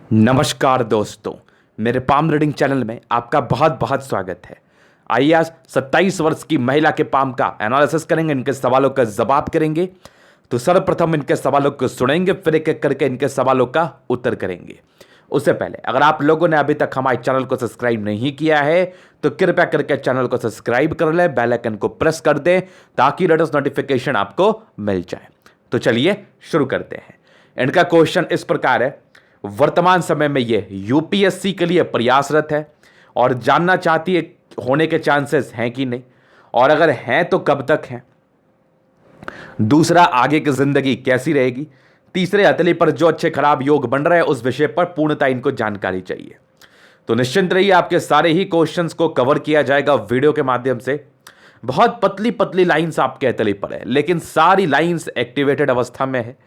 नमस्कार दोस्तों, मेरे पाम रीडिंग चैनल में आपका बहुत बहुत स्वागत है। आइए आज 27 वर्ष की महिला के पाम का एनालिसिस करेंगे, इनके सवालों का जवाब करेंगे। तो सर्वप्रथम इनके सवालों को सुनेंगे, फिर एक एक करके इनके सवालों का उत्तर करेंगे। उससे पहले अगर आप लोगों ने अभी तक हमारे चैनल को सब्सक्राइब नहीं किया है तो कृपया करके चैनल को सब्सक्राइब कर लें, बेल आइकन को प्रेस कर दें ताकि लेटेस्ट नोटिफिकेशन आपको मिल जाए। तो चलिए शुरू करते हैं। इनका क्वेश्चन इस प्रकार है, वर्तमान समय में ये यूपीएससी के लिए प्रयासरत है और जानना चाहती है होने के चांसेस हैं कि नहीं, और अगर हैं तो कब तक हैं। दूसरा, आगे की जिंदगी कैसी रहेगी। तीसरे, हथेली पर जो अच्छे खराब योग बन रहे हैं उस विषय पर पूर्णतः इनको जानकारी चाहिए। तो निश्चिंत रहिए, आपके सारे ही क्वेश्चंस को कवर किया जाएगा वीडियो के माध्यम से। बहुत पतली पतली लाइंस आपके हथेली पर है, लेकिन सारी लाइंस एक्टिवेटेड अवस्था में है।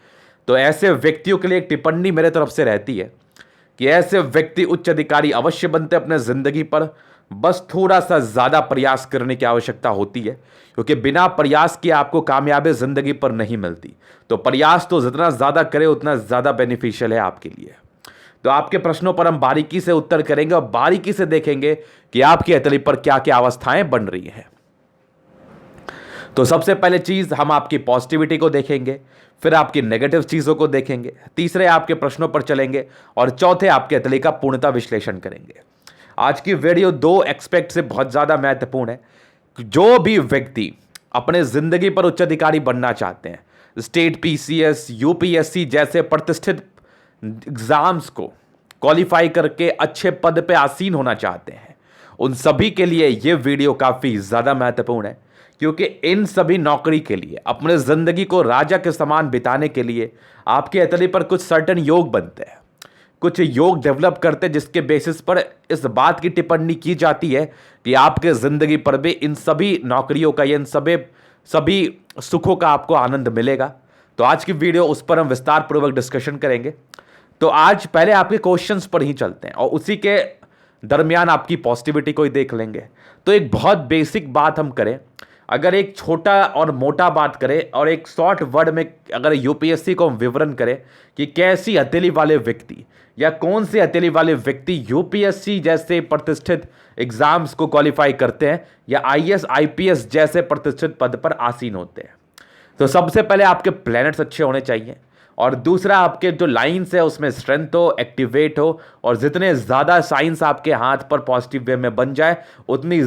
तो ऐसे व्यक्तियों के लिए एक टिप्पणी मेरे तरफ से रहती है कि ऐसे व्यक्ति उच्च अधिकारी अवश्य बनते अपने जिंदगी पर, बस थोड़ा सा ज्यादा प्रयास करने की आवश्यकता होती है, क्योंकि बिना प्रयास के आपको कामयाबी जिंदगी पर नहीं मिलती। तो प्रयास तो जितना ज्यादा करें उतना ज्यादा बेनिफिशियल है आपके लिए। तो आपके प्रश्नों पर हम बारीकी से उत्तर करेंगे और बारीकी से देखेंगे कि आपकी हथेली पर क्या क्या अवस्थाएं बन रही हैं। तो सबसे पहले चीज हम आपकी पॉजिटिविटी को देखेंगे, फिर आपकी नेगेटिव चीजों को देखेंगे, तीसरे आपके प्रश्नों पर चलेंगे और चौथे आपके हथेली का पूर्णतः विश्लेषण करेंगे। आज की वीडियो दो एक्सपेक्ट से बहुत ज्यादा महत्वपूर्ण है। जो भी व्यक्ति अपने जिंदगी पर उच्च अधिकारी बनना चाहते हैं, स्टेट पीसीएस, यूपीएससी जैसे प्रतिष्ठित एग्जाम्स को क्वालिफाई करके अच्छे पद पे आसीन होना चाहते हैं, उन सभी के लिए यह वीडियो काफी ज्यादा महत्वपूर्ण है, क्योंकि इन सभी नौकरी के लिए अपने जिंदगी को राजा के समान बिताने के लिए आपके हथेली पर कुछ सर्टेन योग बनते हैं, कुछ योग डेवलप करते हैं, जिसके बेसिस पर इस बात की टिप्पणी की जाती है कि आपके जिंदगी पर भी इन सभी नौकरियों का, इन सभी सुखों का आपको आनंद मिलेगा। तो आज की वीडियो उस पर हम विस्तार पूर्वक डिस्कशन करेंगे। तो आज पहले आपके क्वेश्चंस पर ही चलते हैं और उसी के दरमियान आपकी पॉजिटिविटी को ही देख लेंगे। तो एक बहुत बेसिक बात हम करें, अगर एक छोटा और मोटा बात करें और एक शॉर्ट वर्ड में अगर यूपीएससी को विवरण करें कि कैसी हथेली वाले व्यक्ति या कौन से हथेली वाले व्यक्ति यूपीएससी जैसे प्रतिष्ठित एग्जाम्स को क्वालिफाई करते हैं या आईएएस आईपीएस जैसे प्रतिष्ठित पद पर आसीन होते हैं, तो सबसे पहले आपके प्लैनेट्स अच्छे होने चाहिए, और दूसरा आपके जो लाइन्स है उसमें स्ट्रेंथ हो, एक्टिवेट हो, और जितने ज़्यादा साइंस आपके हाथ पर पॉजिटिव वे में बन जाए उतनी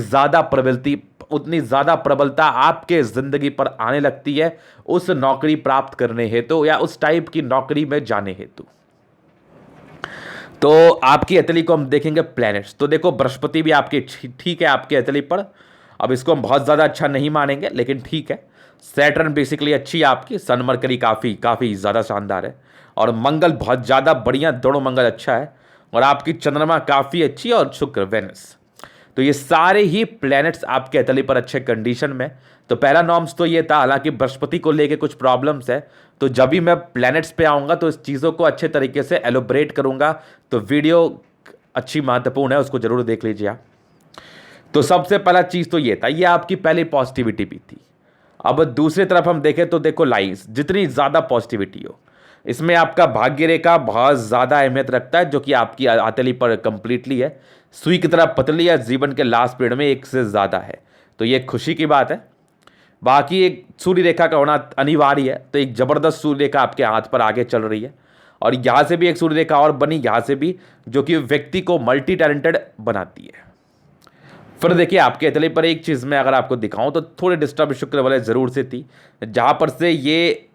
ज़्यादा प्रबलता आपके ज़िंदगी पर आने लगती है उस नौकरी प्राप्त करने हेतु या उस टाइप की नौकरी में जाने हेतु। तो आपकी हथेली को हम देखेंगे प्लैनेट्स। तो देखो, बृहस्पति भी आपकी ठीक है आपकी हथेली पर, अब इसको हम बहुत ज़्यादा अच्छा नहीं मानेंगे लेकिन ठीक है। सैटर्न बेसिकली अच्छी है आपकी, सन मरकरी काफ़ी ज़्यादा शानदार है, और मंगल बहुत ज़्यादा बढ़िया, दोनों मंगल अच्छा है, और आपकी चंद्रमा काफ़ी अच्छी, और शुक्र वेनस। तो ये सारे ही प्लैनेट्स आपके हथेली पर अच्छे कंडीशन में। तो पहला नॉर्म्स तो ये था, हालांकि बृहस्पति को लेके कुछ प्रॉब्लम्स है, तो जब भी मैं प्लैनेट्स पे आऊँगा तो इस चीज़ों को अच्छे तरीके से एलोबरेट करूँगा। तो वीडियो अच्छी महत्वपूर्ण है, उसको जरूर देख लीजिए आप। तो सबसे पहला चीज़ तो ये था, ये आपकी पहली पॉजिटिविटी भी थी। अब दूसरी तरफ हम देखें तो देखो, लाइन्स जितनी ज़्यादा पॉजिटिविटी हो, इसमें आपका भाग्य रेखा बहुत ज़्यादा अहमियत रखता है, जो कि आपकी हथेली पर कंप्लीटली है, सुई की तरह पतली है, जीवन के लास्ट पीरियड में एक से ज़्यादा है, तो ये खुशी की बात है। बाकी एक सूर्य रेखा का होना अनिवार्य है, तो एक ज़बरदस्त सूर्य रेखा आपके हाथ पर आगे चल रही है, और यहाँ से भी एक सूर्य रेखा और बनी, यहाँ से भी, जो कि व्यक्ति को मल्टी टैलेंटेड बनाती है। फिर देखिए, आपके हथेली पर एक चीज़ मैं अगर आपको दिखाऊं तो थोड़ी डिस्टर्ब शुक्र वाले ज़रूर से थी, जहाँ पर से ये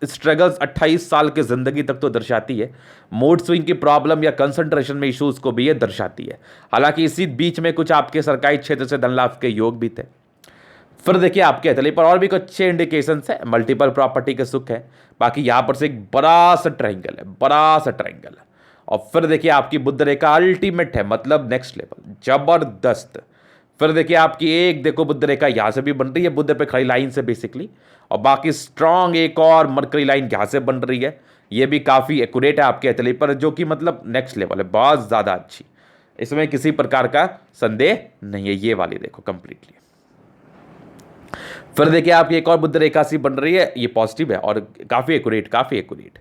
स्ट्रगल्स 28 साल की ज़िंदगी तक तो दर्शाती है। मूड स्विंग की प्रॉब्लम या कंसंट्रेशन में इश्यूज़ को भी ये दर्शाती है। हालांकि इसी बीच में कुछ आपके सरकारी क्षेत्र से धन लाभ के योग भी थे। फिर देखिए, आपके हथेली पर और भी कुछ अच्छे इंडिकेशंस है, मल्टीपल प्रॉपर्टी के सुख है। बाकी यहाँ पर से एक बड़ा सा ट्रायंगल है, बड़ा सा ट्रायंगल। और फिर देखिए, आपकी बुध रेखा अल्टीमेट है, मतलब नेक्स्ट लेवल, जबरदस्त। फिर देखिए, आपकी एक देखो बुध रेखा यहाँ से भी बन रही है, बुध पे खड़ी लाइन से बेसिकली, और बाकी स्ट्रांग एक और मरकरी लाइन यहाँ से बन रही है, ये भी काफ़ी एक्यूरेट है आपके हथेली पर, जो कि मतलब नेक्स्ट लेवल है, बहुत ज़्यादा अच्छी, इसमें किसी प्रकार का संदेह नहीं है। ये वाली देखो कंप्लीटली। फिर देखिए, आपकी एक और बुध रेखा सी बन रही है, ये पॉजिटिव है और काफ़ी एक्यूरेट, काफ़ी एक्यूरेट।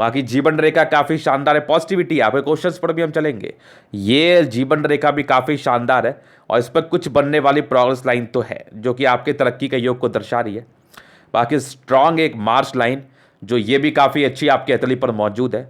बाकी जीवन रेखा काफ़ी शानदार है, पॉजिटिविटी है। आपके क्वेश्चंस पर भी हम चलेंगे। ये जीवन रेखा भी काफ़ी शानदार है और इस पर कुछ बनने वाली प्रोग्रेस लाइन तो है जो कि आपके तरक्की के योग को दर्शा रही है। बाकी स्ट्रांग एक मार्च लाइन जो ये भी काफ़ी अच्छी आपके हथेली पर मौजूद है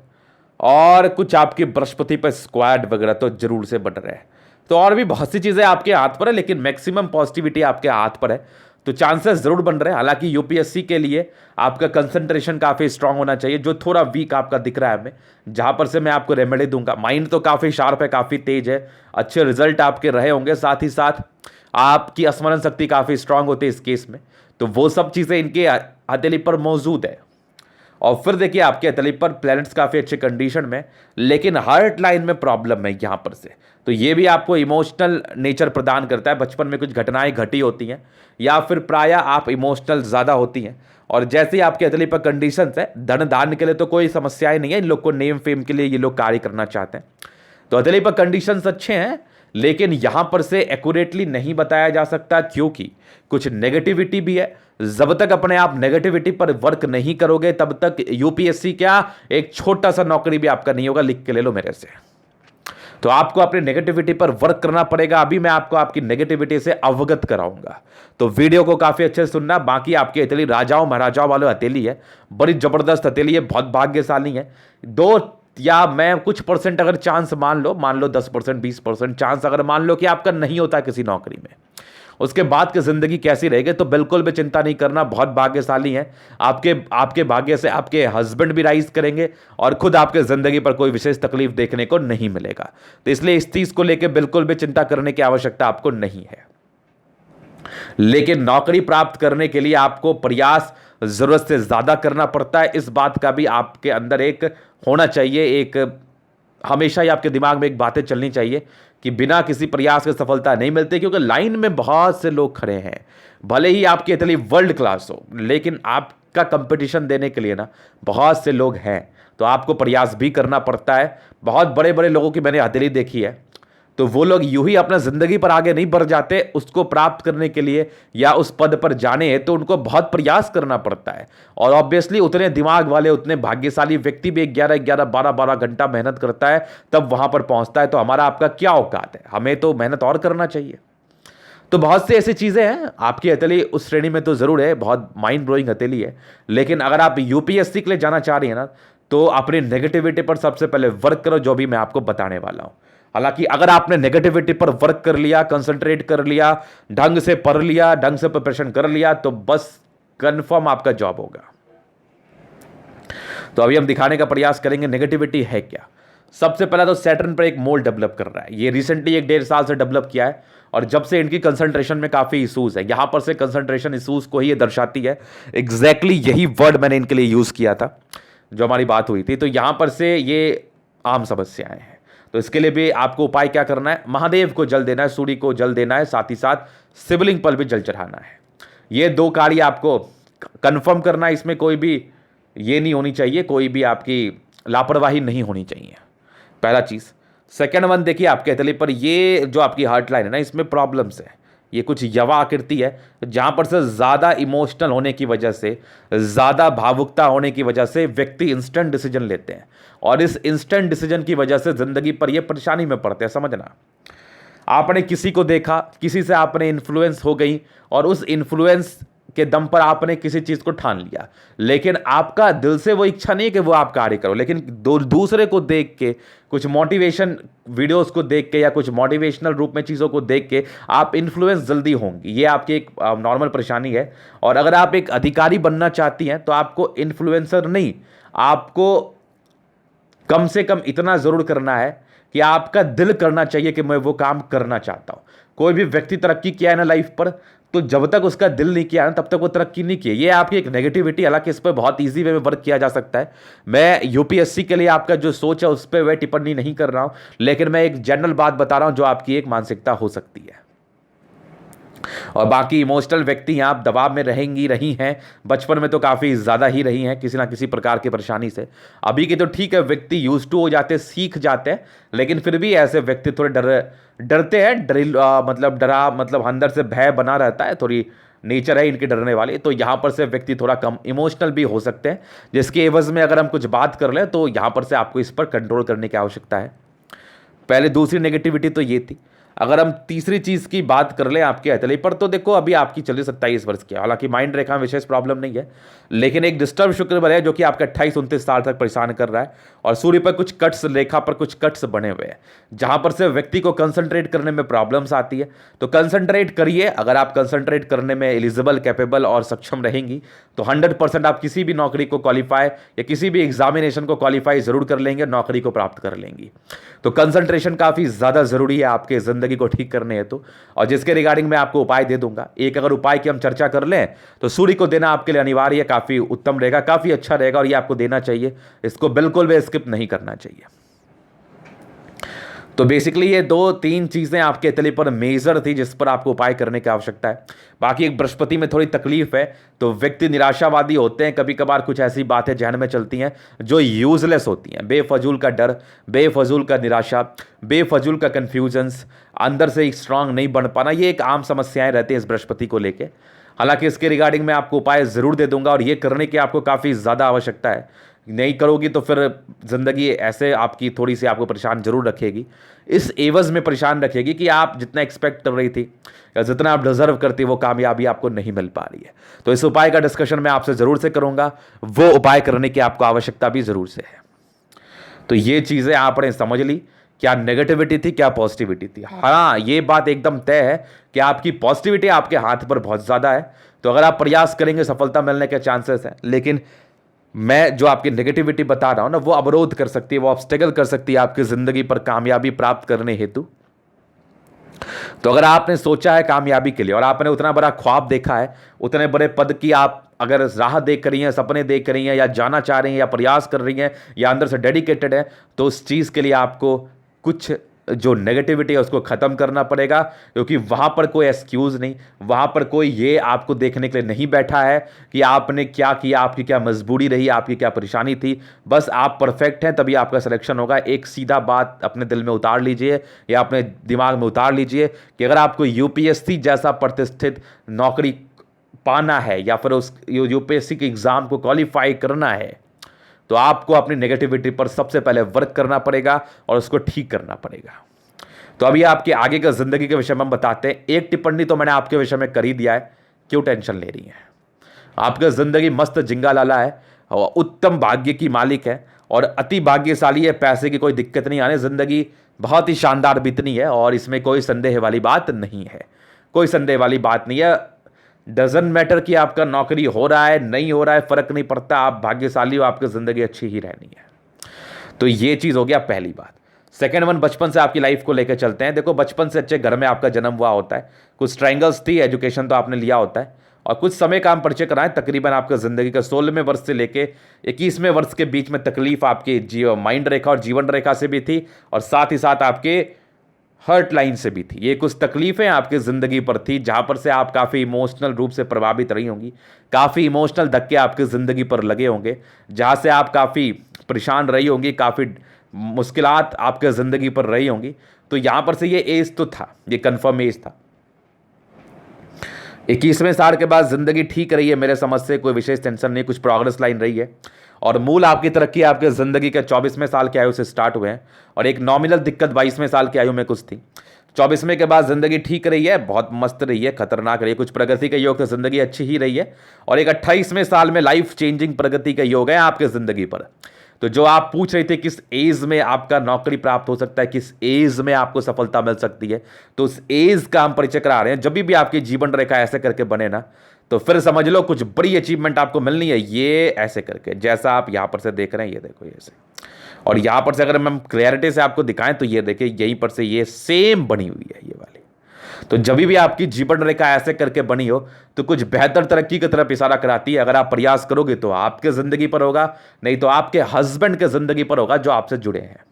और कुछ आपकी बृहस्पति पर स्क्वाड वगैरह तो जरूर से बढ़ रहे हैं। तो और भी बहुत सी चीज़ें आपके हाथ पर है, लेकिन मैक्सिमम पॉजिटिविटी आपके हाथ पर है, तो चांसेस जरूर बन रहे हैं। हालांकि यूपीएससी के लिए आपका कंसंट्रेशन काफ़ी स्ट्रांग होना चाहिए, जो थोड़ा वीक आपका दिख रहा है हमें, जहां पर से मैं आपको रेमेडी दूंगा। माइंड तो काफ़ी शार्प है, काफ़ी तेज है, अच्छे रिजल्ट आपके रहे होंगे, साथ ही साथ आपकी स्मरण शक्ति काफ़ी स्ट्रांग होती है इस केस में, तो वो सब चीज़ें इनके हथेली पर मौजूद है। और फिर देखिए आपके हथेली पर प्लैनेट्स काफ़ी अच्छे कंडीशन में, लेकिन हार्ट लाइन में प्रॉब्लम है यहाँ पर से, तो ये भी आपको इमोशनल नेचर प्रदान करता है। बचपन में कुछ घटनाएं घटी होती हैं या फिर प्रायः आप इमोशनल ज़्यादा होती हैं, और जैसे ही आपके हथेली पर कंडीशंस है, धन दान के लिए तो कोई समस्याएं नहीं है, इन लोग को नेम फेम के लिए ये लोग कार्य करना चाहते हैं, तो हथेली पर कंडीशंस अच्छे हैं, लेकिन यहां पर से एक्यूरेटली नहीं बताया जा सकता क्योंकि कुछ नेगेटिविटी भी है। जब तक अपने आप नेगेटिविटी पर वर्क नहीं करोगे तब तक यूपीएससी क्या एक छोटा सा नौकरी भी आपका नहीं होगा, लिख के ले लो मेरे से। तो आपको अपनी नेगेटिविटी पर वर्क करना पड़ेगा। अभी मैं आपको आपकी नेगेटिविटी से अवगत कराऊंगा, तो वीडियो को काफी अच्छे से सुनना। बाकी आपकी हथेली राजाओं महाराजाओं वालों हथेली है, बड़ी जबरदस्त हथेली है, बहुत भाग्यशाली है। दो या मैं कुछ परसेंट अगर चांस मान लो 10% 20% चांस अगर मान लो कि आपका नहीं होता किसी नौकरी में, उसके बाद की जिंदगी कैसी रहेगी, तो बिल्कुल भी चिंता नहीं करना, बहुत भाग्यशाली हैं। आपके भाग्य से आपके हस्बैंड भी राइज करेंगे और खुद आपके जिंदगी पर कोई विशेष तकलीफ देखने को नहीं मिलेगा, तो इसलिए इस चीज को लेकर बिल्कुल भी चिंता करने की आवश्यकता आपको नहीं है। लेकिन नौकरी प्राप्त करने के लिए आपको प्रयास जरूरत से ज्यादा करना पड़ता है, इस बात का भी आपके अंदर एक होना चाहिए, एक हमेशा ही आपके दिमाग में एक बातें चलनी चाहिए कि बिना किसी प्रयास के सफलता नहीं मिलती, क्योंकि लाइन में बहुत से लोग खड़े हैं। भले ही आपकी हथेली वर्ल्ड क्लास हो, लेकिन आपका कंपटीशन देने के लिए ना बहुत से लोग हैं, तो आपको प्रयास भी करना पड़ता है। बहुत बड़े बड़े लोगों की मैंने हथेली देखी है, तो वो लोग यूं ही अपना जिंदगी पर आगे नहीं बढ़ जाते, उसको प्राप्त करने के लिए या उस पद पर जाने हैं तो उनको बहुत प्रयास करना पड़ता है। और ऑब्वियसली उतने दिमाग वाले उतने भाग्यशाली व्यक्ति भी 11 12 घंटा मेहनत करता है तब वहां पर पहुंचता है। तो हमारा आपका क्या औकात है, हमें तो मेहनत और करना चाहिए। तो बहुत सी ऐसी चीजें हैं, आपकी हथेली उस श्रेणी में तो जरूर है, बहुत माइंड ब्लोइंग हथेली है। लेकिन अगर आप यूपीएससी के लिए जाना चाह रही है ना, तो अपनी नेगेटिविटी पर सबसे पहले वर्क करो, जो भी मैं आपको बताने वाला हूं। हालांकि अगर आपने नेगेटिविटी पर वर्क कर लिया, कंसंट्रेट कर लिया, ढंग से पढ़ लिया, ढंग से प्रिपरेशन कर लिया, तो बस कंफर्म आपका जॉब होगा। तो अभी हम दिखाने का प्रयास करेंगे नेगेटिविटी है क्या। सबसे पहला तो सैटर्न पर एक मोल डेवलप कर रहा है, ये रिसेंटली 1-1.5 साल से डेवलप किया है, और जब से इनकी कंसंट्रेशन में काफी इशूज है, यहां पर से कंसंट्रेशन इशूज को ही ये दर्शाती है। एग्जैक्टली यही वर्ड मैंने इनके लिए यूज किया था जो हमारी बात हुई थी। तो यहां पर से ये आम समस्याएं हैं, तो इसके लिए भी आपको उपाय क्या करना है, महादेव को जल देना है, सूर्य को जल देना है, साथ ही साथ शिवलिंग पर भी जल चढ़ाना है। ये 2 कार्य आपको कंफर्म करना है, इसमें कोई भी ये नहीं होनी चाहिए, कोई भी आपकी लापरवाही नहीं होनी चाहिए, पहला चीज। सेकेंड वन देखिए आपके हथेली पर ये जो आपकी हार्ट लाइन है ना, इसमें प्रॉब्लम्स है, ये कुछ यवा आकृति है, जहां पर से ज्यादा इमोशनल होने की वजह से, ज्यादा भावुकता होने की वजह से व्यक्ति इंस्टेंट डिसीजन लेते हैं, और इस इंस्टेंट डिसीजन की वजह से जिंदगी पर ये परेशानी में पड़ते हैं। समझना, आपने किसी को देखा, किसी से आपने इन्फ्लुएंस हो गई, और उस इन्फ्लुएंस के दम पर आपने किसी चीज को ठान लिया, लेकिन आपका दिल से वो इच्छा नहीं है कि वो आप कार्य करो, लेकिन दूसरे को देख के, कुछ मोटिवेशन वीडियोस को देख के या कुछ मोटिवेशनल रूप में चीज़ों को देख के आप इन्फ्लुएंस जल्दी होंगी, ये आपकी एक नॉर्मल परेशानी है। और अगर आप एक अधिकारी बनना चाहती हैं तो आपको इन्फ्लुएंसर नहीं, आपको कम से कम इतना जरूर करना है कि आपका दिल करना चाहिए कि मैं वो काम करना चाहता हूं। कोई भी व्यक्ति तरक्की किया है ना लाइफ पर, तो जब तक उसका दिल नहीं किया ना तब तक वो तरक्की नहीं की। ये आपकी एक नेगेटिविटी, हालांकि इस पर बहुत इजी वे में वर्क किया जा सकता है। मैं यूपीएससी के लिए आपका जो सोच है उस पर वह टिप्पणी नहीं कर रहा हूं, लेकिन मैं एक जनरल बात बता रहा हूं जो आपकी एक मानसिकता हो सकती है। और बाकी इमोशनल व्यक्ति आप दबाव में रही हैं, बचपन में तो काफ़ी ज़्यादा ही रही हैं किसी ना किसी प्रकार की परेशानी से। अभी के तो ठीक है, व्यक्ति यूज टू हो जाते, सीख जाते हैं, लेकिन फिर भी ऐसे व्यक्ति थोड़े डरते हैं, मतलब अंदर से भय बना रहता है, थोड़ी नेचर है इनके डरने वाले, तो यहाँ पर से व्यक्ति थोड़ा कम इमोशनल भी हो सकते हैं, जिसके एवज में अगर हम कुछ बात कर लें तो यहाँ पर से आपको इस पर कंट्रोल करने की आवश्यकता है। पहले दूसरी नेगेटिविटी तो ये थी। अगर हम तीसरी चीज़ की बात कर लें आपके हथेली पर, तो देखो अभी आपकी चल रही 27 वर्ष की, हालांकि माइंड रेखा में विशेष प्रॉब्लम नहीं है, लेकिन एक डिस्टर्ब शुक्र बल है जो कि आपका 28-29 साल तक परेशान कर रहा है, और सूर्य पर कुछ कट्स, रेखा पर कुछ कट्स बने हुए हैं, जहां पर से व्यक्ति को कंसंट्रेट करने में प्रॉब्लम्स आती है। तो कंसंट्रेट करिए, अगर आप कंसंट्रेट करने में एलिजिबल, कैपेबल और सक्षम रहेंगी तो 100% आप किसी भी नौकरी को क्वालिफाई या किसी भी एग्जामिनेशन को क्वालिफाई जरूर कर लेंगे, नौकरी को प्राप्त कर लेंगी। तो कंसंट्रेशन काफ़ी ज़्यादा ज़रूरी है आपके ज़िंदगी को ठीक करने हेतु, और जिसके रिगार्डिंग मैं आपको उपाय दे दूंगा। एक अगर उपाय की हम चर्चा कर लें तो सूर्य को देना आपके लिए अनिवार्य है, काफ़ी उत्तम रहेगा, काफ़ी अच्छा रहेगा, और ये आपको देना चाहिए, इसको बिल्कुल भी स्किप नहीं करना चाहिए। तो बेसिकली ये 2-3 चीज़ें आपके हथेली पर मेजर थी जिस पर आपको उपाय करने की आवश्यकता है। बाकी एक बृहस्पति में थोड़ी तकलीफ है, तो व्यक्ति निराशावादी होते हैं, कभी कभार कुछ ऐसी बातें जहन में चलती हैं जो यूजलेस होती हैं, बेफजूल का डर, बेफजूल का निराशा, बेफजूल का कन्फ्यूजन्स, अंदर से एक स्ट्रांग नहीं बन पाना, ये एक आम समस्याएं रहती हैं इस बृहस्पति को लेके। हालांकि इसके रिगार्डिंग मैं आपको उपाय ज़रूर दे दूंगा, और ये करने की आपको काफ़ी ज़्यादा आवश्यकता है। नहीं करोगी तो फिर ज़िंदगी ऐसे आपकी थोड़ी सी आपको परेशान जरूर रखेगी, इस एवज में परेशान रखेगी कि आप जितना एक्सपेक्ट कर रही थी या जितना आप डिजर्व करती वो कामयाबी आपको नहीं मिल पा रही है। तो इस उपाय का डिस्कशन मैं आपसे ज़रूर से करूँगा, वो उपाय करने की आपको आवश्यकता भी ज़रूर से है। तो ये चीज़ें आपने समझ ली, क्या नेगेटिविटी थी, क्या पॉजिटिविटी थी। हाँ, ये बात एकदम तय है कि आपकी पॉजिटिविटी आपके हाथ पर बहुत ज़्यादा है, तो अगर आप प्रयास करेंगे सफलता मिलने के चांसेस हैं, लेकिन मैं जो आपकी नेगेटिविटी बता रहा हूं ना, वो अवरोध कर सकती है, वो ऑब्स्टेकल कर सकती है आपकी ज़िंदगी पर कामयाबी प्राप्त करने हेतु। तो अगर आपने सोचा है कामयाबी के लिए और आपने उतना बड़ा ख्वाब देखा है, उतने बड़े पद की आप अगर राह देख रही हैं, सपने देख रही हैं, या जाना चाह रही हैं, या प्रयास कर रही हैं, या अंदर से डेडिकेटेड है, तो उस चीज़ के लिए आपको कुछ जो नेगेटिविटी है उसको ख़त्म करना पड़ेगा, क्योंकि वहाँ पर कोई एक्सक्यूज़ नहीं, वहाँ पर कोई ये आपको देखने के लिए नहीं बैठा है कि आपने क्या किया, आपकी क्या मजबूरी रही, आपकी क्या परेशानी थी। बस आप परफेक्ट हैं तभी आपका सिलेक्शन होगा। एक सीधा बात अपने दिल में उतार लीजिए या अपने दिमाग में उतार लीजिए कि अगर आपको यूपीएससी जैसा प्रतिष्ठित नौकरी पाना है या फिर उस यूपीएससी के एग्ज़ाम को क्वालिफाई करना है, तो आपको अपनी नेगेटिविटी पर सबसे पहले वर्क करना पड़ेगा और उसको ठीक करना पड़ेगा। तो अभी आपके आगे का जिंदगी के विषय में हम बताते हैं। एक टिप्पणी तो मैंने आपके विषय में कर ही दिया है, क्यों टेंशन ले रही है। आपका जिंदगी मस्त जिंगा लाला है और उत्तम भाग्य की मालिक है और अति भाग्यशाली है, पैसे की कोई दिक्कत नहीं आने, जिंदगी बहुत ही शानदार बीतनी है और इसमें कोई संदेह वाली बात नहीं है, कोई संदेह वाली बात नहीं है। डजंट मैटर कि आपका नौकरी हो रहा है नहीं हो रहा है, फर्क नहीं पड़ता, आप भाग्यशाली हो, आपकी जिंदगी अच्छी ही रहनी है। तो ये चीज हो गया पहली बात। सेकेंड वन, बचपन से आपकी लाइफ को लेकर चलते हैं। देखो, बचपन से अच्छे घर में आपका जन्म हुआ होता है, कुछ ट्रायंगल्स थी, एजुकेशन तो आपने लिया होता है और कुछ समय का हम परिचय कराएं। तकरीबन आपका जिंदगी का 16वें वर्ष से लेके 21वें वर्ष के बीच में तकलीफ आपकी माइंड रेखा और जीवन रेखा से भी थी और साथ ही साथ आपके हर्ट लाइन से भी थी। ये कुछ तकलीफें आपकी ज़िंदगी पर थी जहाँ पर से आप काफ़ी इमोशनल रूप से प्रभावित रही होंगी, काफ़ी इमोशनल धक्के आपकी ज़िंदगी पर लगे होंगे, जहाँ से आप काफ़ी परेशान रही होंगी, काफ़ी मुश्किलात आपके ज़िंदगी पर रही होंगी। तो यहाँ पर से ये एज तो था, ये कन्फर्म एज था। 21वें साल के बाद ज़िंदगी ठीक रही है मेरे समझ से, कोई विशेष टेंशन नहीं, कुछ प्रोग्रेस लाइन रही है और मूल आपकी तरक्की आपके ज़िंदगी के 24वें साल की आयु से स्टार्ट हुए हैं और एक नॉमिनल दिक्कत 22वें साल की आयु में कुछ थी। 24वें के बाद ज़िंदगी ठीक रही है, बहुत मस्त रही है, खतरनाक रही है, कुछ प्रगति के योग से ज़िंदगी अच्छी ही रही है और एक 28वें साल में लाइफ चेंजिंग प्रगति का योग है आपके ज़िंदगी पर। तो जो आप पूछ रहे थे किस एज में आपका नौकरी प्राप्त हो सकता है, किस एज में आपको सफलता मिल सकती है, तो उस एज का हम परिचय करा रहे हैं। जब भी आपकी जीवन रेखा ऐसे करके बने ना, तो फिर समझ लो कुछ बड़ी अचीवमेंट आपको मिलनी है, ये ऐसे करके, जैसा आप यहाँ पर से देख रहे हैं, ये देखो ऐसे। और यहाँ पर से अगर हम क्लैरिटी से आपको दिखाएं तो ये देखिए, यहीं पर से ये सेम बनी हुई है ये वाली। तो जब भी आपकी जीवन रेखा ऐसे करके बनी हो तो कुछ बेहतर तरक्की की तरफ इशारा कराती है। अगर आप प्रयास करोगे तो आपके ज़िंदगी पर होगा, नहीं तो आपके हस्बैंड के ज़िंदगी पर होगा जो आपसे जुड़े हैं।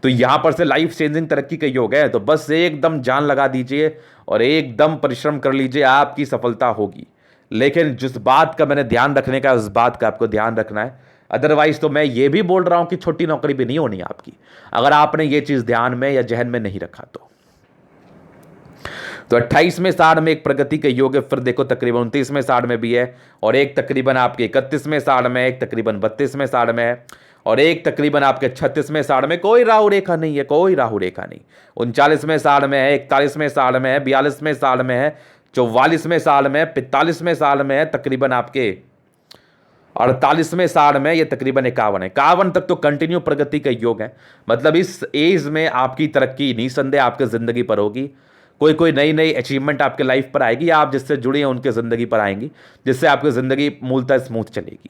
तो यहां पर से लाइफ चेंजिंग तरक्की का योग है, तो बस एकदम जान लगा दीजिए और एकदम परिश्रम कर लीजिए, आपकी सफलता होगी। लेकिन जिस बात का मैंने ध्यान रखने का, उस बात का आपको ध्यान रखना है। अदरवाइज तो मैं ये भी बोल रहा हूं कि छोटी नौकरी भी नहीं होनी आपकी, अगर आपने ये चीज़ ध्यान में या जहन में नहीं रखा तो। तो 28वें साढ़ में एक प्रगति के योग है, फिर देखो तकरीबन 29वें साढ़ में भी है, और एक तकरीबन आपके 31वें साढ़ में, एक तकरीबन 32वें साढ़ में है, और एक तकरीबन आपके 36वें साढ़ में। कोई राहु रेखा नहीं है, कोई राहु रेखा नहीं। 39वें साढ़ में है, 41वें साढ़ में है, 42वें साढ़ में है, 44वें साढ़ में, 45वें साढ़ में है, तकरीबन आपके 48वें साढ़ में, ये तकरीबन 51 है। 51 तक तो कंटिन्यू प्रगति का योग है। मतलब इस एज में आपकी तरक्की निसंदेह आपके जिंदगी पर होगी। कोई कोई नई नई अचीवमेंट आपके लाइफ पर आएगी, या आप जिससे जुड़े हैं उनके ज़िंदगी पर आएंगी, जिससे आपकी ज़िंदगी मूलतः स्मूथ चलेगी।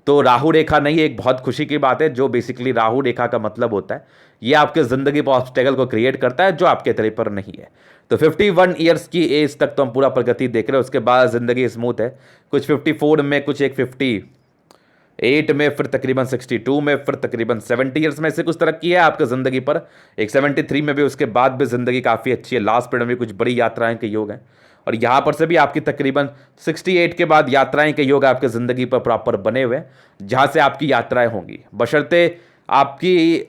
तो राहु रेखा नहीं, एक बहुत खुशी की बात है। जो बेसिकली राहु रेखा का मतलब होता है, ये आपके ज़िंदगी पर ऑब्स्टेकल को क्रिएट करता है जो आपके तले पर नहीं है। तो 51 ईयर्स की एज तक तो हम पूरा प्रगति देख रहे हैं, उसके बाद ज़िंदगी स्मूथ है। कुछ 54 में, कुछ एक 58 में, फिर तकरीबन 62 में, फिर तकरीबन 70 ईयर्स में से कुछ तरक्की है आपके ज़िंदगी पर। एक 73 में भी, उसके बाद भी ज़िंदगी काफ़ी अच्छी है। लास्ट पीरियड में कुछ बड़ी यात्राएं के योग हैं, और यहाँ पर से भी आपकी तकरीबन 68 के बाद यात्राएं के योग आपके ज़िंदगी पर प्रॉपर बने हुए हैं, जहाँ से आपकी यात्राएं होंगी। बशर्ते आपकी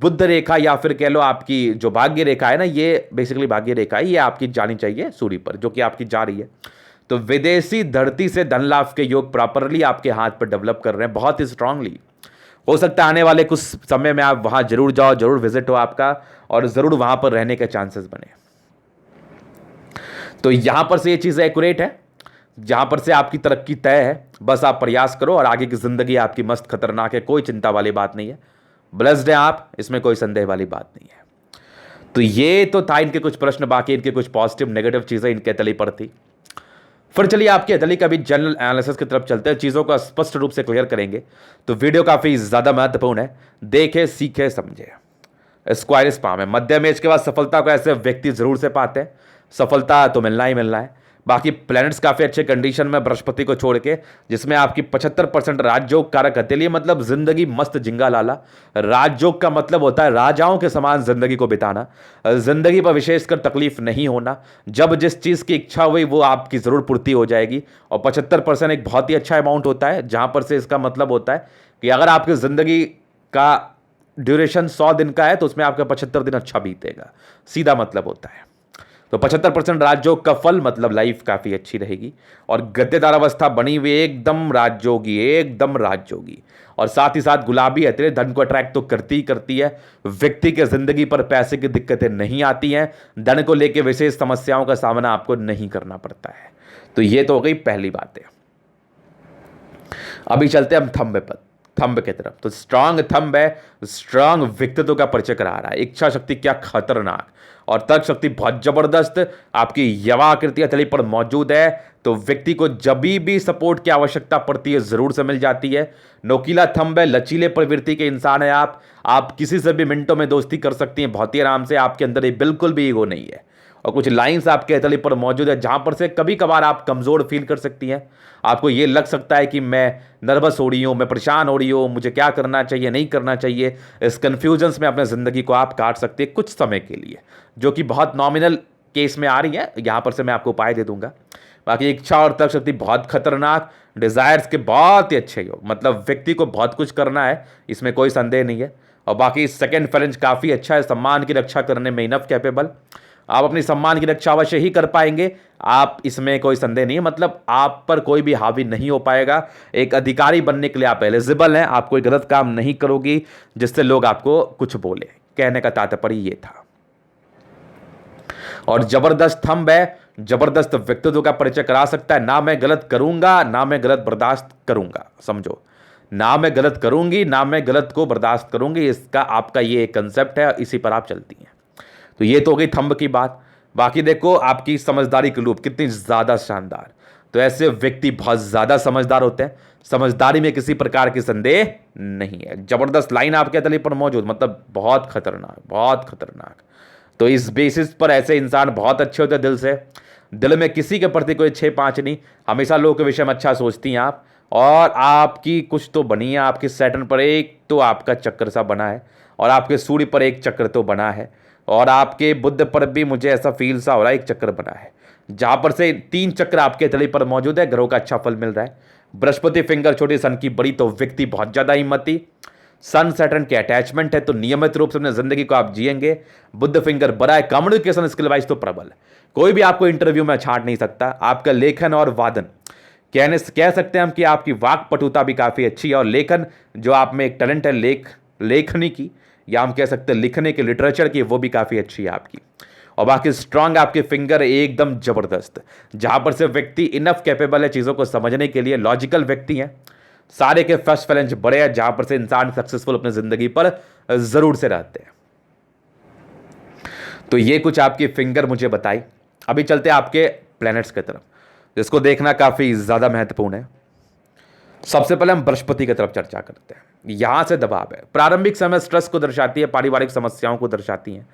बुद्ध रेखा या फिर कह लो आपकी जो भाग्य रेखा है ना, ये बेसिकली भाग्य रेखा है, ये आपकी जानी चाहिए सूर्य पर, जो कि आपकी जा रही है। तो विदेशी धरती से धन लाभ के योग प्रॉपरली आपके हाथ पर डेवलप कर रहे हैं, बहुत ही स्ट्रांगली। हो सकता है आने वाले कुछ समय में आप वहां जरूर जाओ, जरूर विजिट हो आपका, और जरूर वहां पर रहने के चांसेस बने। तो यहां पर से ये चीज़ एक्यूरेट है, जहां पर से आपकी तरक्की तय है। बस आप प्रयास करो और आगे की जिंदगी आपकी मस्त खतरनाक है, कोई चिंता वाली बात नहीं है। ब्लेस्ड है आप, इसमें कोई संदेह वाली बात नहीं है। तो ये तो था इनके कुछ प्रश्न, बाकी इनके कुछ पॉजिटिव नेगेटिव चीज़ें इनके तली पर थी। फिर चलिए आपके अतली का भी जनरल एनालिसिस की तरफ चलते हैं, चीज़ों को स्पष्ट रूप से क्लियर करेंगे। तो वीडियो काफ़ी ज़्यादा महत्वपूर्ण है, देखे सीखे समझे। स्क्वायर स्पाम है, मध्यम एज के बाद सफलता को ऐसे व्यक्ति जरूर से पाते हैं, सफलता तो मिलना ही मिलना है। बाकी प्लैनेट्स काफ़ी अच्छे कंडीशन में बृहस्पति को छोड़ के, जिसमें आपकी 75% राजयोग कारक हथेली, मतलब जिंदगी मस्त जिंगा लाला। राजयोग का मतलब होता है राजाओं के समान जिंदगी को बिताना, जिंदगी पर विशेषकर तकलीफ नहीं होना। जब जिस चीज़ की इच्छा हुई वो आपकी ज़रूर पूर्ति हो जाएगी। और 75% एक बहुत ही अच्छा अमाउंट होता है, जहां पर से इसका मतलब होता है कि अगर आपकी ज़िंदगी का ड्यूरेशन 100 दिन का है तो उसमें आपका 75 दिन अच्छा बीतेगा, सीधा मतलब होता है। तो 75% राजयोग का फल मतलब लाइफ काफ़ी अच्छी रहेगी। और गद्देदार अवस्था बनी हुई एकदम राजयोगी, एकदम राजयोगी। और साथ ही साथ गुलाबी हथेली धन को अट्रैक्ट तो करती ही करती है। व्यक्ति के जिंदगी पर पैसे की दिक्कतें नहीं आती हैं, धन को लेकर विशेष समस्याओं का सामना आपको नहीं करना पड़ता है। तो ये तो हो गई पहली बात है। अभी चलते हैं हम थंब की तरफ। तो स्ट्रांग थंब है, स्ट्रांग व्यक्तित्व का परिचय करा रहा है। इच्छा शक्ति क्या खतरनाक, और तर्क शक्ति बहुत जबरदस्त आपकी यवा आकृति हथेली पर मौजूद है। तो व्यक्ति को जब भी सपोर्ट की आवश्यकता पड़ती है जरूर से मिल जाती है। नोकीला थंब है, लचीले प्रवृत्ति के इंसान है आप किसी से भी मिनटों में दोस्ती कर सकती हैं बहुत ही आराम से। आपके अंदर ये बिल्कुल भी ईगो नहीं है। और कुछ लाइंस आपके हथेली पर मौजूद है जहां पर से कभी कभार आप कमजोर फील कर सकती हैं। आपको ये लग सकता है कि मैं नर्वस हो रही हूँ, मैं परेशान हो रही हूँ, मुझे क्या करना चाहिए नहीं करना चाहिए। इस कन्फ्यूजन्स में अपने ज़िंदगी को आप काट सकते हैं कुछ समय के लिए, जो कि बहुत नॉमिनल केस में आ रही है। यहाँ पर से मैं आपको उपाय दे दूंगा। बाकी इच्छा और तर्क शक्ति बहुत खतरनाक, डिज़ायर्स के बहुत ही अच्छे योग, मतलब व्यक्ति को बहुत कुछ करना है, इसमें कोई संदेह नहीं है। और बाकी सेकंड फ्रेंच काफ़ी अच्छा है, सम्मान की रक्षा करने में इनफ कैपेबल। आप अपनी सम्मान की रक्षा अवश्य ही कर पाएंगे, आप इसमें कोई संदेह नहीं है। मतलब आप पर कोई भी हावी नहीं हो पाएगा। एक अधिकारी बनने के लिए आप एलिजिबल हैं। आप कोई गलत काम नहीं करोगी जिससे लोग आपको कुछ बोले, कहने का तात्पर्य ये था। और जबरदस्त थंब है, जबरदस्त व्यक्तित्व का परिचय करा सकता है। ना मैं गलत करूंगा, ना मैं गलत बर्दाश्त करूंगा, समझो, ना मैं गलत करूंगी, ना मैं गलत को बर्दाश्त करूंगी। इसका आपका ये कंसेप्ट है, इसी पर आप चलती हैं। तो ये तो हो गई थंब की बात। बाकी देखो आपकी समझदारी की लूप कितनी ज़्यादा शानदार। तो ऐसे व्यक्ति बहुत ज़्यादा समझदार होते हैं, समझदारी में किसी प्रकार की संदेह नहीं है। जबरदस्त लाइन आपके तले पर मौजूद, मतलब बहुत खतरनाक, बहुत खतरनाक। तो इस बेसिस पर ऐसे इंसान बहुत अच्छे होते हैं दिल से, दिल में किसी के प्रति कोई 6-5 नहीं, हमेशा लोगों के विषय में अच्छा सोचती हैं आप। और आपकी कुछ तो बनी है, आपके सैटर्न पर एक तो आपका चक्कर सा बना है, और आपके सूर्य पर एक चक्कर तो बना है, और आपके बुध पर भी मुझे ऐसा फील सा हो रहा है एक चक्कर बना है, जहां पर से 3 चक्र आपके तली पर मौजूद है। ग्रहों का अच्छा फल मिल रहा है। बृहस्पति फिंगर छोटी सन की बड़ी, तो व्यक्ति बहुत ज़्यादा हिम्मती, सन सैटर्न के अटैचमेंट है, तो नियमित रूप से अपनी जिंदगी को आप जिएंगे। बुध फिंगर बड़ा है, कम्युनिकेशन स्किल वाइज तो प्रबल है, कोई भी आपको इंटरव्यू में छांट नहीं सकता। आपका लेखन और वादन कह सकते हैं हम कि आपकी वाक पटुता भी काफ़ी अच्छी है, और लेखन जो आप में एक टैलेंट है लेखनी की, या हम कह सकते हैं लिखने की, लिटरेचर की, वो भी काफ़ी अच्छी है आपकी। और बाकी स्ट्रांग आपके फिंगर एकदम जबरदस्त, जहां पर से व्यक्ति इनफ कैपेबल है चीज़ों को समझने के लिए, लॉजिकल व्यक्ति हैं, सारे के फर्स्ट फैलेंज बड़े हैं, जहां पर से इंसान सक्सेसफुल अपनी जिंदगी पर जरूर से रहते हैं। तो ये कुछ आपकी फिंगर मुझे बताई। अभी चलते हैं आपके प्लैनेट्स की तरफ, जिसको देखना काफी ज्यादा महत्वपूर्ण है। सबसे पहले हम बृहस्पति की तरफ चर्चा करते हैं। यहां से दबाव है, प्रारंभिक समय स्ट्रेस को दर्शाती है, पारिवारिक समस्याओं को दर्शाती है,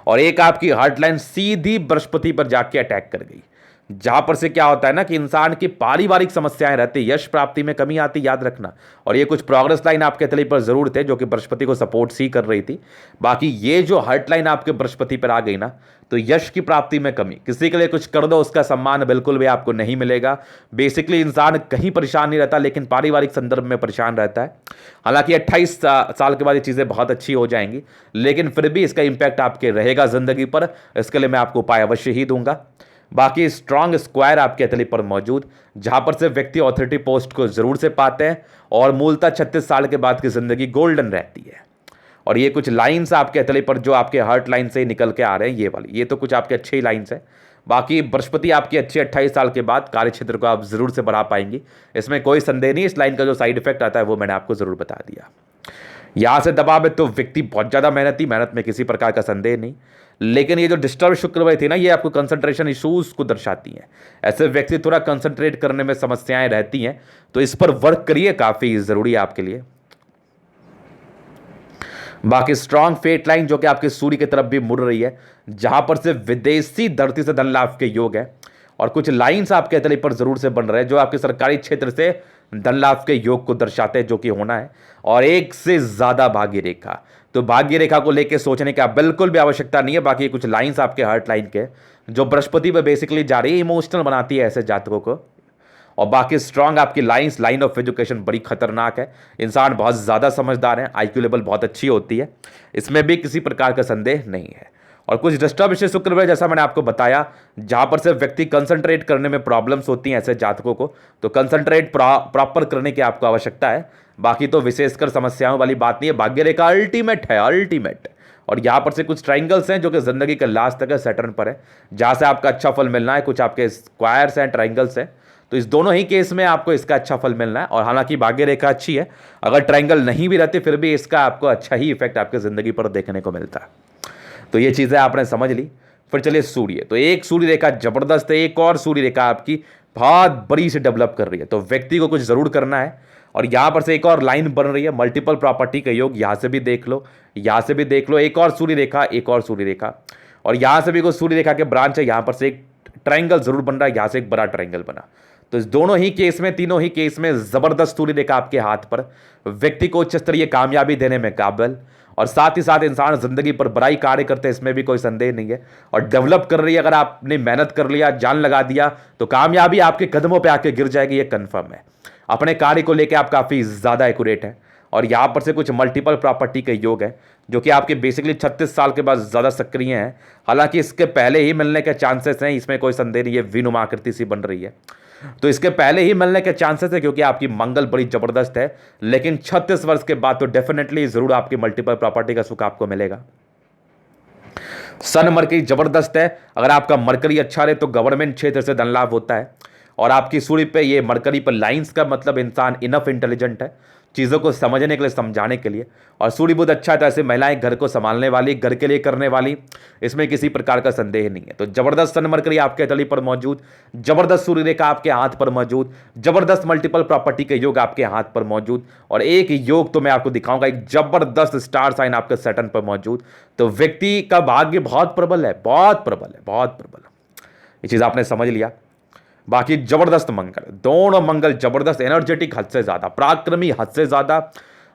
और एक आपकी हार्ट लाइन सीधी बृहस्पति पर जाके अटैक कर गई, जहां पर से क्या होता है ना कि इंसान की पारिवारिक समस्याएं रहती, यश प्राप्ति में कमी आती, याद रखना। और ये कुछ प्रोग्रेस लाइन आपके तले पर जरूर थे जो कि बृहस्पति को सपोर्ट सी कर रही थी। बाकी ये जो हार्ट लाइन आपके बृहस्पति पर आ गई ना, तो यश की प्राप्ति में कमी, किसी के लिए कुछ कर दो उसका सम्मान बिल्कुल भी आपको नहीं मिलेगा। बेसिकली इंसान कहीं परेशान नहीं रहता, लेकिन पारिवारिक संदर्भ में परेशान रहता है। हालांकि 28 साल के बाद ये चीज़ें बहुत अच्छी हो जाएंगी, लेकिन फिर भी इसका इंपैक्ट आपके रहेगा जिंदगी पर। इसके लिए मैं आपको उपाय अवश्य ही दूंगा। बाकी स्ट्रांग स्क्वायर आपके हथेली पर मौजूद, जहां पर से व्यक्ति ऑथोरिटी पोस्ट को जरूर से पाते हैं, और मूलतः 36 साल के बाद की जिंदगी गोल्डन रहती है। और ये कुछ लाइंस आपके हथेली पर जो आपके हार्ट लाइन से निकल के आ रहे हैं, ये वाली, ये तो कुछ आपके अच्छे ही लाइंस है। बाकी बृहस्पति आपकी अच्छी 28 साल के बाद कार्य क्षेत्र को आप जरूर से बढ़ा पाएंगी, इसमें कोई संदेह नहीं। इस लाइन का जो साइड इफेक्ट आता है वो मैंने आपको जरूर बता दिया। यहां से दबाव है तो व्यक्ति बहुत ज्यादा मेहनती, मेहनत में किसी प्रकार का संदेह नहीं, लेकिन ये जो डिस्टर्ब शुक्रवार थी ना, ये आपको कंसंट्रेशन इश्यूज को दर्शाती हैं। ऐसे व्यक्ति थोड़ा कंसंट्रेट करने में समस्याएं रहती हैं, तो इस पर वर्क करिए, काफी जरूरी है आपके लिए। बाकी स्ट्रांग फेट लाइन जो कि आपके सूर्य की तरफ भी मुड़ रही है, जहां पर से विदेशी धरती से धन लाभ के योग है, और कुछ लाइंस आपके तले पर जरूर से बन रहे हैं जो आपके सरकारी क्षेत्र से धन लाभ के योग को दर्शाते हैं, जो कि होना है। और एक से ज्यादा भाग्य रेखा, तो भाग्य रेखा को लेकर सोचने की बिल्कुल भी आवश्यकता नहीं है। बाकी कुछ लाइंस आपके हार्ट लाइन के जो बृहस्पति पे बेसिकली जा रही है, इमोशनल बनाती है ऐसे जातकों को। और बाकी स्ट्रांग आपकी लाइंस, लाइन ऑफ एजुकेशन बड़ी खतरनाक है, इंसान बहुत ज़्यादा समझदार है, आईक्यू लेवल बहुत अच्छी होती है, इसमें भी किसी प्रकार का संदेह नहीं है। और कुछ डिस्टर्ब विषय शुक्र में, जैसा मैंने आपको बताया, जहां पर से व्यक्ति कंसंट्रेट करने में प्रॉब्लम्स होती हैं ऐसे जातकों को, तो कंसंट्रेट प्रॉपर करने की आपको आवश्यकता है। बाकी तो विशेषकर समस्याओं वाली बात नहीं है, भाग्य रेखा अल्टीमेट है, अल्टीमेट। और यहाँ पर से कुछ ट्राइंगल्स हैं जो कि जिंदगी के लास्ट तक है, सैटर्न पर है, जहाँ से आपका अच्छा फल मिलना है। कुछ आपके स्क्वायर्स हैं, ट्राइंगल्स हैं, तो इस दोनों ही केस में आपको इसका अच्छा फल मिलना है। और हालांकि भाग्य रेखा अच्छी है, अगर ट्राइंगल नहीं भी रहती फिर भी इसका आपको अच्छा ही इफेक्ट आपकी जिंदगी पर देखने को मिलता है। तो ये चीज़ें आपने समझ ली। फिर चलिए सूर्य, तो एक सूर्य रेखा जबरदस्त है, एक और सूर्य रेखा आपकी बहुत बड़ी से डेवलप कर रही है, तो व्यक्ति को कुछ जरूर करना है। और यहाँ पर से एक और लाइन बन रही है, मल्टीपल प्रॉपर्टी का योग, यहाँ से भी देख लो, यहाँ से भी देख लो, एक और सूर्य रेखा, एक और सूर्य रेखा, और यहाँ से भी कोई सूर्य रेखा के ब्रांच है, यहाँ पर से एक ट्राइंगल जरूर बन रहा है, यहाँ से एक बड़ा ट्राइंगल बना। तो इस दोनों ही केस में, तीनों ही केस में जबरदस्त सूर्य रेखा आपके हाथ पर, व्यक्ति को उच्च स्तरीय कामयाबी देने में काबिल, और साथ ही साथ इंसान जिंदगी पर बड़ाई कार्य करते हैं, इसमें भी कोई संदेह नहीं है। और डेवलप कर रही है, अगर आपने मेहनत कर लिया, जान लगा दिया, तो कामयाबी आपके कदमों पे आके गिर जाएगी, ये कंफर्म है। अपने कार्य को लेकर आप काफी ज्यादा एक्यूरेट है। और यहाँ पर से कुछ मल्टीपल प्रॉपर्टी के योग है जो कि आपके बेसिकली 36 साल के बाद ज़्यादा सक्रिय हैं। हालांकि इसके पहले ही मिलने के चांसेस हैं, इसमें कोई संदेह नहीं है, विनुमा आकृति सी बन रही है, तो इसके पहले ही मिलने के चांसेस है, क्योंकि आपकी मंगल बड़ी जबरदस्त है। लेकिन 36 वर्ष के बाद तो डेफिनेटली जरूर आपकी मल्टीपल प्रॉपर्टी का सुख आपको मिलेगा। सन मरकरी जबरदस्त है, अगर आपका मरकरी अच्छा रहे तो गवर्नमेंट क्षेत्र से धन लाभ होता है। और आपकी सूर्य पे ये मरकरी पर लाइंस का मतलब इंसान इनफ इंटेलिजेंट है चीज़ों को समझने के लिए, समझाने के लिए। और सूर्य बुध अच्छा है तो ऐसे महिलाएं घर को संभालने वाली, घर के लिए करने वाली, इसमें किसी प्रकार का संदेह नहीं है। तो जबरदस्त सन मरकरी आपके तली पर मौजूद, जबरदस्त सूर्य रेखा आपके हाथ पर मौजूद, जबरदस्त मल्टीपल प्रॉपर्टी के योग आपके हाथ पर मौजूद, और एक योग तो मैं आपको दिखाऊंगा, एक जबरदस्त स्टार साइन आपके सैटर्न पर मौजूद। तो व्यक्ति का भाग्य बहुत प्रबल है, बहुत प्रबल है, बहुत प्रबल। ये चीज़ आपने समझ लिया। बाकी जबरदस्त मंगल, दोनों मंगल जबरदस्त, एनर्जेटिक हद से ज्यादा, पराक्रमी हद से ज्यादा।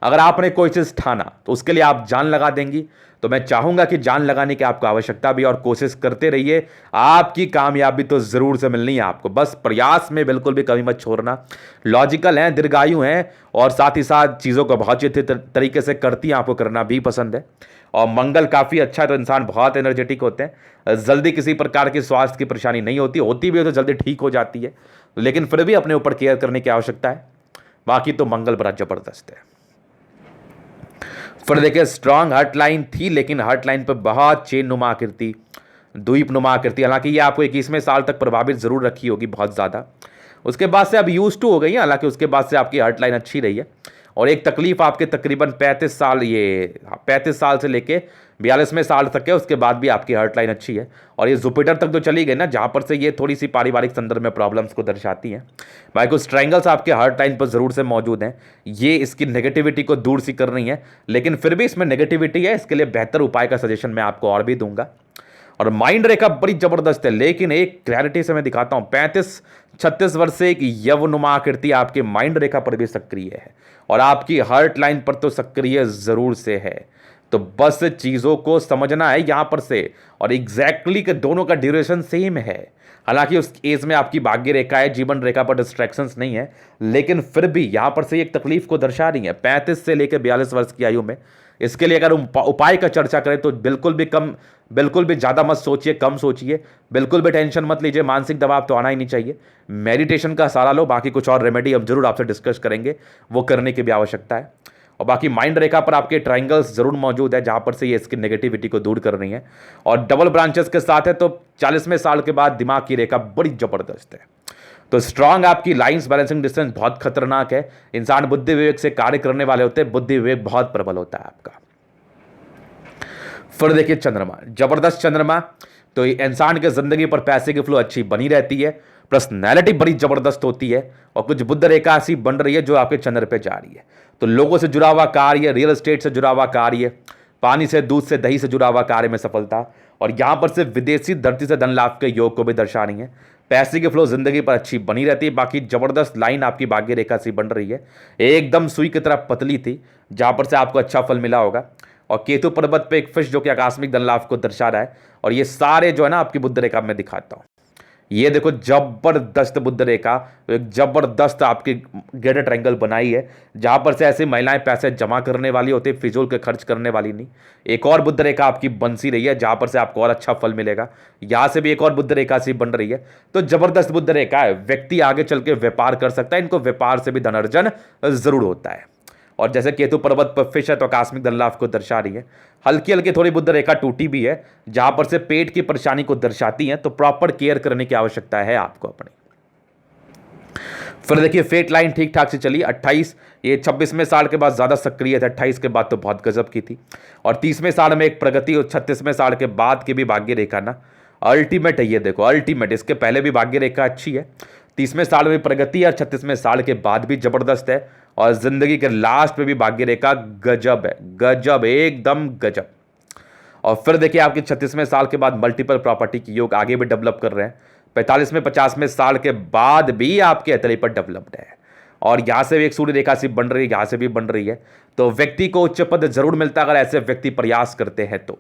अगर आपने कोई चीज़ ठाना तो उसके लिए आप जान लगा देंगी। तो मैं चाहूंगा कि जान लगाने की आपको आवश्यकता भी और कोशिश करते रहिए, आपकी कामयाबी तो जरूर से मिलनी है आपको। बस प्रयास में बिल्कुल भी कमी मत छोड़ना। लॉजिकल हैं, दीर्घायु हैं और साथ ही साथ चीज़ों को बहुत अच्छे तरीके से करती हैं, आपको करना भी पसंद है। और मंगल काफ़ी अच्छा है तो इंसान बहुत एनर्जेटिक होते हैं, जल्दी किसी प्रकार की स्वास्थ्य की परेशानी नहीं होती, होती भी हो तो जल्दी ठीक हो जाती है, लेकिन फिर भी अपने ऊपर केयर करने की आवश्यकता है। बाकी तो मंगल बड़ा जबरदस्त है। फिर देखिए स्ट्रांग हर्ट लाइन थी, लेकिन हर्ट लाइन पर बहुत चेन नुमा आकृति, द्वीप नुमा आकृति, हालांकि ये आपको 21वें साल तक प्रभावित जरूर रखी होगी बहुत ज़्यादा। उसके बाद से अब यूज टू हो गई है, हालांकि उसके बाद से आपकी हर्ट लाइन अच्छी रही है। और एक तकलीफ आपके तकरीबन 35 साल, ये 35 साल से लेके 42वें साल तक है, उसके बाद भी आपकी हर्ट लाइन अच्छी है। और ये जुपिटर तक जो चली गई ना, जहाँ पर से ये थोड़ी सी पारिवारिक संदर्भ में प्रॉब्लम्स को दर्शाती हैं, भाई कुछ ट्रायंगल्स आपके हर्ट लाइन पर ज़रूर से मौजूद हैं। ये इसकी नेगेटिविटी को दूर सी कर रही है, लेकिन फिर भी इसमें नेगेटिविटी है, इसके लिए बेहतर उपाय का सजेशन मैं आपको और भी दूंगा। और माइंड रेखा बड़ी जबरदस्त है, लेकिन एक क्लैरिटी से मैं दिखाता हूं, 35-36 वर्ष से एक यवनुमा आकृति आपके माइंड रेखा पर भी सक्रिय है और आपकी हार्ट लाइन पर तो सक्रिय जरूर से है। तो बस चीजों को समझना है यहां पर से, और एग्जैक्टली के दोनों का ड्यूरेशन सेम है। हालांकि उस एज में आपकी भाग्य रेखा है, जीवन रेखा पर डिस्ट्रैक्शंस नहीं है, लेकिन फिर भी यहां पर से एक तकलीफ को दर्शा रही है 35 से लेकर 42 वर्ष की आयु में। इसके लिए अगर उपाय का चर्चा करें तो बिल्कुल भी ज़्यादा मत सोचिए, कम सोचिए, बिल्कुल भी टेंशन मत लीजिए, मानसिक दबाव तो आना ही नहीं चाहिए। मेडिटेशन का सहारा लो, बाकी कुछ और रेमेडी हम जरूर आपसे डिस्कस करेंगे, वो करने की भी आवश्यकता है। और बाकी माइंड रेखा पर आपके ट्रायंगल्स जरूर मौजूद है, जहां पर से ये इसकी नेगेटिविटी को दूर कर रही है। और डबल ब्रांचेस के साथ है, तो 40वें साल के बाद दिमाग की रेखा बड़ी जबरदस्त है। तो स्ट्रांग आपकी लाइंस, बैलेंसिंग डिस्टेंस बहुत खतरनाक है। इंसान बुद्धि विवेक से कार्य करने वाले होते हैं, बुद्धि विवेक बहुत प्रबल होता है आपका। फिर देखिए चंद्रमा, जबरदस्त चंद्रमा, तो इंसान के जिंदगी पर पैसे की फ्लो अच्छी बनी रहती है, पर्सनैलिटी बड़ी जबरदस्त होती है, और कुछ बुद्ध रेखा ऐसी बन रही है जो आपके चंद्र पे जा रही है। तो लोगों से जुड़ा हुआ कार्य, रियल एस्टेट से जुड़ा हुआ कार्य, पानी से, दूध से, दही से जुड़ा हुआ कार्य में सफलता, और यहां पर से विदेशी धरती से धन लाभ के योग को भी दर्शा रही है। पैसे की फ्लो जिंदगी पर अच्छी बनी रहती है। बाकी जबरदस्त लाइन आपकी भाग्य रेखा से बन रही है, एकदम सुई की तरह पतली थी, जहां पर से आपको अच्छा फल मिला होगा। और केतु पर्वत पे एक फिश जो कि आकस्मिक धन लाभ को दर्शा रहा है। और ये सारे जो है ना आपकी बुद्ध रेखा में दिखाता हूं, ये देखो जबरदस्त बुद्ध रेखा, एक जबरदस्त आपकी ग्रेटर ट्रायंगल बनाई है, जहां पर से ऐसी महिलाएं पैसे जमा करने वाली होती है, फिजूल के खर्च करने वाली नहीं। एक और बुद्ध रेखा आपकी बंसी रही है, जहां पर से आपको और अच्छा फल मिलेगा। यहां से भी एक और बुद्ध रेखा सी बन रही है। तो जबरदस्त बुद्ध रेखा है, व्यक्ति आगे चल के व्यापार कर सकता है, इनको व्यापार से भी धनार्जन जरूर होता है। और जैसे केतु पर्वत पर फिश है तो आकस्मिक धन लाभ को दर्शा रही है। हल्की हल्की थोड़ी बुद्ध रेखा टूटी भी है, जहां पर से पेट की परेशानी को दर्शाती है, तो प्रॉपर केयर करने की आवश्यकता है आपको अपनी। फिर देखिए फेट लाइन ठीक ठाक से चली 28, ये 26वें साल के बाद ज्यादा सक्रिय था, 28 के बाद तो बहुत गजब की थी। और 30वें साल में एक प्रगति, और 36वें साल के बाद की भी भाग्य रेखा ना अल्टीमेट है। ये देखो अल्टीमेट, इसके पहले भी भाग्य रेखा अच्छी है, 30वें साल में प्रगति और 36वें साल के बाद भी जबरदस्त है। और जिंदगी के लास्ट में भी भाग्य रेखा गजब है, गजब, एकदम गजब। और फिर देखिए आपके 36वें साल के बाद मल्टीपल प्रॉपर्टी की योग आगे भी डेवलप कर रहे हैं। 45वें 50वें साल के बाद भी आपके हथेली पर डेवलप्ड है। और यहां से भी एक सूर्य रेखा सी बन रही है, यहां से भी बन रही है। तो व्यक्ति को उच्च पद जरूर मिलता है अगर ऐसे व्यक्ति प्रयास करते हैं। तो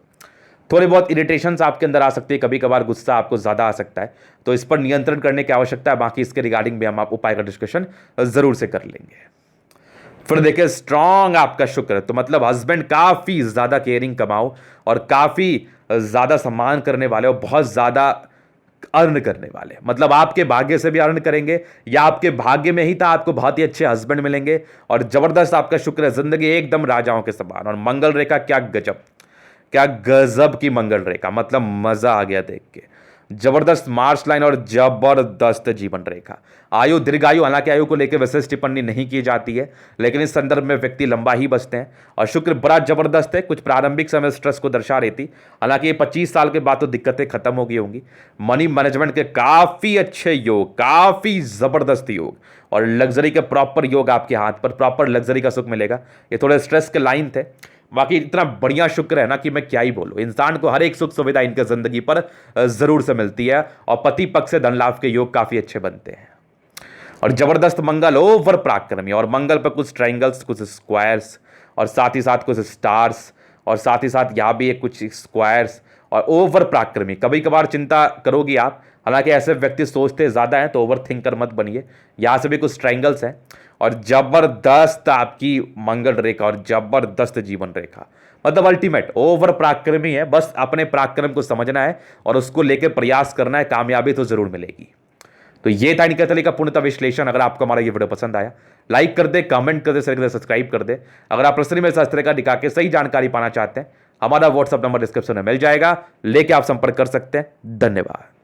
थोड़ी बहुत इरिटेशंस आपके अंदर आ सकती है, कभी कभार गुस्सा आपको ज़्यादा आ सकता है, तो इस पर नियंत्रण करने की आवश्यकता है। बाकी इसके रिगार्डिंग भी हम आप उपाय का डिस्कशन जरूर से कर लेंगे। फिर देखिए स्ट्रांग आपका शुक्र, तो मतलब हस्बैंड काफ़ी ज़्यादा केयरिंग कमाओ और काफ़ी ज़्यादा सम्मान करने वाले और बहुत ज़्यादा अर्न करने वाले, मतलब आपके भाग्य से भी अर्न करेंगे या आपके भाग्य में ही था, आपको बहुत ही अच्छे हस्बैंड मिलेंगे। और जबरदस्त आपका शुक्र है, जिंदगी एकदम राजाओं के समान। और मंगल रेखा क्या गजब, क्या गजब की मंगल रेखा, मतलब मजा आ गया देख के। जबरदस्त मार्च लाइन और जबरदस्त जीवन रेखा। आयु दीर्घायु, हालांकि आयु को लेकर विशेष टिप्पणी नहीं की जाती है, लेकिन इस संदर्भ में व्यक्ति लंबा ही बचते हैं। और शुक्र बड़ा जबरदस्त है, कुछ प्रारंभिक समय स्ट्रेस को दर्शा रही थी, हालांकि ये 25 साल के बाद तो दिक्कतें खत्म हो गई होंगी। मनी मैनेजमेंट के काफी अच्छे योग, काफी जबरदस्त योग, और लग्जरी के प्रॉपर योग आपके हाथ पर, प्रॉपर लग्जरी का सुख मिलेगा। ये थोड़े स्ट्रेस के लाइन थे, बाकी इतना बढ़िया शुक्र है ना कि मैं क्या ही बोलूं। इंसान को हर एक सुख सुविधा इनके जिंदगी पर जरूर से मिलती है, और पति पक्ष से धन लाभ के योग काफी अच्छे बनते हैं। और जबरदस्त मंगल ओवर पराक्रमी, और मंगल पर कुछ ट्रायंगल्स, कुछ स्क्वायर्स, और साथ ही साथ कुछ स्टार्स, और साथ ही साथ यहाँ भी एक कुछ स्क्वायर्स और ओवर पराक्रमी। कभी कभार चिंता करोगी आप, हालांकि ऐसे व्यक्ति सोचते ज़्यादा हैं, तो ओवर थिंकर मत बनिए। यहाँ से भी कुछ ट्रायंगल्स हैं और जबरदस्त आपकी मंगल रेखा और जबरदस्त जीवन रेखा, मतलब अल्टीमेट ओवर पराक्रमी है। बस अपने पराक्रम को समझना है और उसको लेकर प्रयास करना है, कामयाबी तो जरूर मिलेगी। तो ये था निकटली का पूर्णतः विश्लेषण। अगर आपको हमारा ये वीडियो पसंद आया, लाइक कर दे, कमेंट कर दे, शेयर कर दे, सब्सक्राइब कर दे। अगर आप प्रश्न में शास्त्र का दिखा के सही जानकारी पाना चाहते हैं, हमारा व्हाट्सएप नंबर डिस्क्रिप्शन में मिल जाएगा, लेके आप संपर्क कर सकते हैं। धन्यवाद।